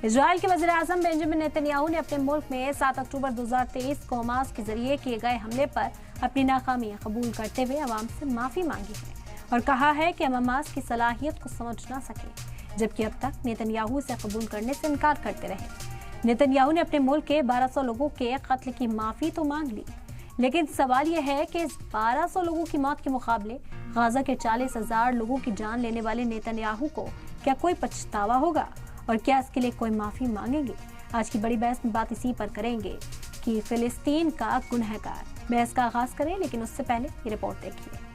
Israel के वज़ीर-ए-आज़म Benjamin Netanyahu ने अपने मुल्क में 7 अक्टूबर 2023 को हमास के जरिए किए गए हमले पर अपनी नाकामी कबूल करते हुए अवाम से माफी मांगी है और कहा है कि हम हमास की सलाहियत को समझ ना सके, जबकि अब तक नेतन्याहू इसे कबूल करने से इनकार करते रहे। नेतन्याहू ने अपने मुल्क के 1200 लोगों के कत्ल की माफी तो मांग ली, लेकिन सवाल यह है कि इस 1200 लोगों की मौत के मुकाबले गाजा के 40,000 लोगों की जान लेने वाले नेतन्याहू को क्या कोई पछतावा होगा और क्या इसके लिए कोई माफी मांगेंगे? आज की बड़ी बहस में बात इसी पर करेंगे कि फिलिस्तीन का गुनहगार। बहस का आगाज करें, लेकिन उससे पहले ये रिपोर्ट देखिए।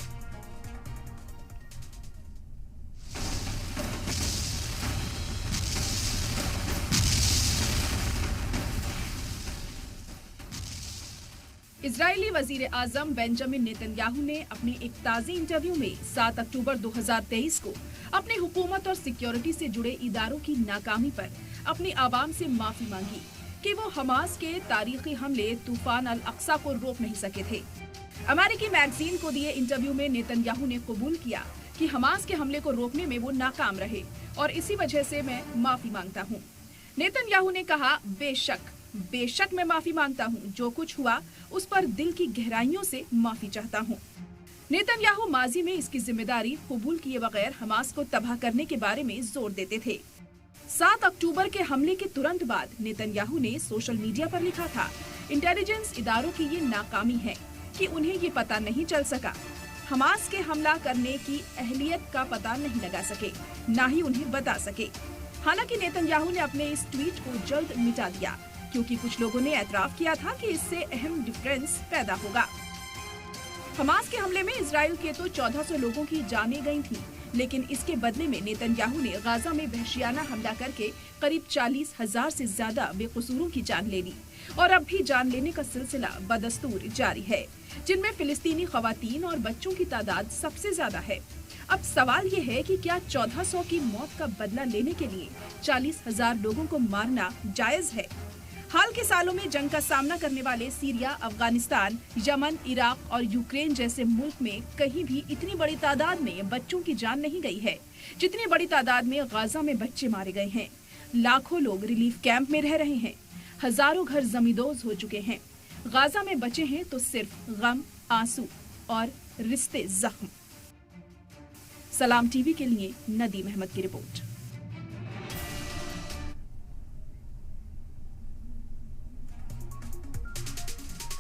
इजरायली वजीर आजम बेंजामिन नेतन्याहू ने अपने एक ताज़ा इंटरव्यू में 7 अक्टूबर 2023 को अपनी हुकूमत और सिक्योरिटी से जुड़े इदारों की नाकामी पर अपनी आवाम से माफी मांगी कि वो हमास के तारीखी हमले तूफान अल अक्सा को रोक नहीं सके थे। अमेरिकी मैगजीन को दिए इंटरव्यू में नेतन्याहू ने कबूल किया कि हमास के हमले को रोकने में वो नाकाम रहे और इसी वजह से मैं माफी मांगता हूँ। नेतन्याहू ने कहा, बेशक मैं माफी मांगता हूँ, जो कुछ हुआ उस पर दिल की गहराइयों से माफी चाहता हूँ। नेतन्याहू माजी में इसकी जिम्मेदारी कबूल किए बगैर हमास को तबाह करने के बारे में जोर देते थे। 7 अक्टूबर के हमले के तुरंत बाद नेतन्याहू ने सोशल मीडिया पर लिखा था, इंटेलिजेंस इदारों की ये नाकामी है कि उन्हें ये पता नहीं चल सका, हमास के हमला करने की अहलियत का पता नहीं लगा सके, न ही उन्हें बता सके। हालांकि नेतन्याहू ने अपने इस ट्वीट को जल्द मिटा दिया, क्योंकि कुछ लोगों ने एतराफ किया था कि इससे अहम डिफरेंस पैदा होगा। हमास के हमले में इजराइल के तो 1400 लोगों की जानें गई थी, लेकिन इसके बदले में नेतन्याहू ने गाजा में वहशियाना हमला करके करीब 40,000 से ज्यादा बेकसूरों की जान ले ली और अब भी जान लेने का सिलसिला बदस्तूर जारी है, जिनमें फिलिस्तीनी खवातीन और बच्चों की तादाद सबसे ज्यादा है। अब सवाल ये है कि क्या 1400 की मौत का बदला लेने के लिए 40,000 लोगों को मारना जायज है? हाल के सालों में जंग का सामना करने वाले सीरिया, अफगानिस्तान, यमन, इराक और यूक्रेन जैसे मुल्क में कहीं भी इतनी बड़ी तादाद में बच्चों की जान नहीं गई है जितनी बड़ी तादाद में गाजा में बच्चे मारे गए हैं। लाखों लोग रिलीफ कैंप में रह रहे हैं, हजारों घर जमींदोज हो चुके हैं। गाजा में बचे हैं तो सिर्फ गम, आंसू और रिश्ते जख्म। सलाम टीवी के लिए नदीम अहमद की रिपोर्ट।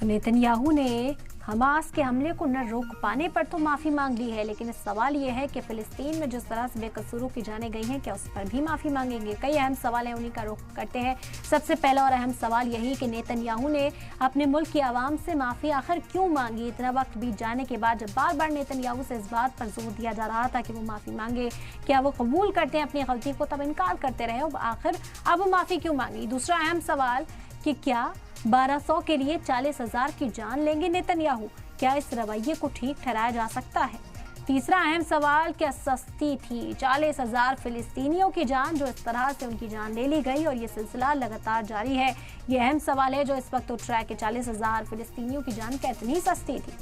नेतन्याहू ने हमास के हमले को न रोक पाने पर तो माफी मांग ली है, लेकिन सवाल ये है कि फिलिस्तीन में जिस तरह से बेकसूरों की जाने गई हैं, क्या उस पर भी माफी मांगेंगे? कई अहम सवाल हैं, उन्हीं का रुख करते हैं। सबसे पहला और अहम सवाल यही कि नेतन्याहू ने अपने मुल्क की आवाम से माफी आखिर क्यों मांगी? इतना वक्त बीत जाने के बाद जब बार बार नेतन्याहू से इस बात पर जोर दिया जा रहा था कि वो माफी मांगे, क्या वो कबूल करते हैं अपनी गलती को, तब इनकार करते रहे। आखिर अब वो माफी क्यों मांगी? दूसरा अहम सवाल कि क्या 1200 के लिए 40,000 की जान लेंगे नेतन्याहू? क्या इस रवैये को ठीक ठहराया जा सकता है? तीसरा अहम सवाल, क्या सस्ती थी 40,000 फिलिस्तीनियों की जान जो इस तरह से उनकी जान ले ली गई और ये सिलसिला लगातार जारी है? ये अहम सवाल है जो इस वक्त उठ रहा है कि 40,000 फिलिस्तीनियों की जान क्या इतनी सस्ती थी?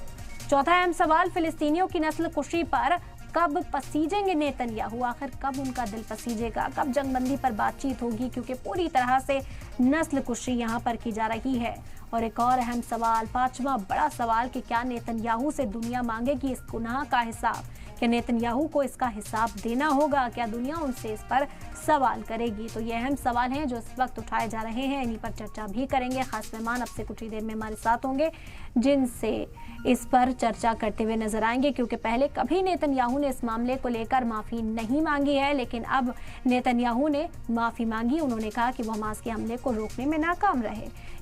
चौथा अहम सवाल, फिलिस्तीनियों की नस्ल कुशी पर कब पसीजेंगे नेतन्याहू? आखिर कब उनका दिल पसीजेगा? कब जंगबंदी पर बातचीत होगी? क्योंकि पूरी तरह से नस्ल कुशी यहाँ पर की जा रही है। और एक और अहम सवाल, पांचवा बड़ा सवाल कि क्या नेतन्याहू से दुनिया मांगेगी इस गुनाह का हिसाब? क्या नेतन्याहू को इसका हिसाब देना होगा? क्या दुनिया उनसे इस पर सवाल करेगी? तो ये अहम सवाल हैं जो इस वक्त उठाए जा रहे हैं, इन्हीं पर चर्चा भी करेंगे। खास मेहमान अब से कुछ ही देर में हमारे साथ होंगे जिनसे इस पर चर्चा करते हुए नजर आएंगे, क्योंकि पहले कभी नेतन्याहू ने इस मामले को लेकर माफी नहीं मांगी है, लेकिन अब नेतन्याहू ने माफी मांगी। उन्होंने कहा कि वो हमास के हमले को रोकने में नाकाम रहे।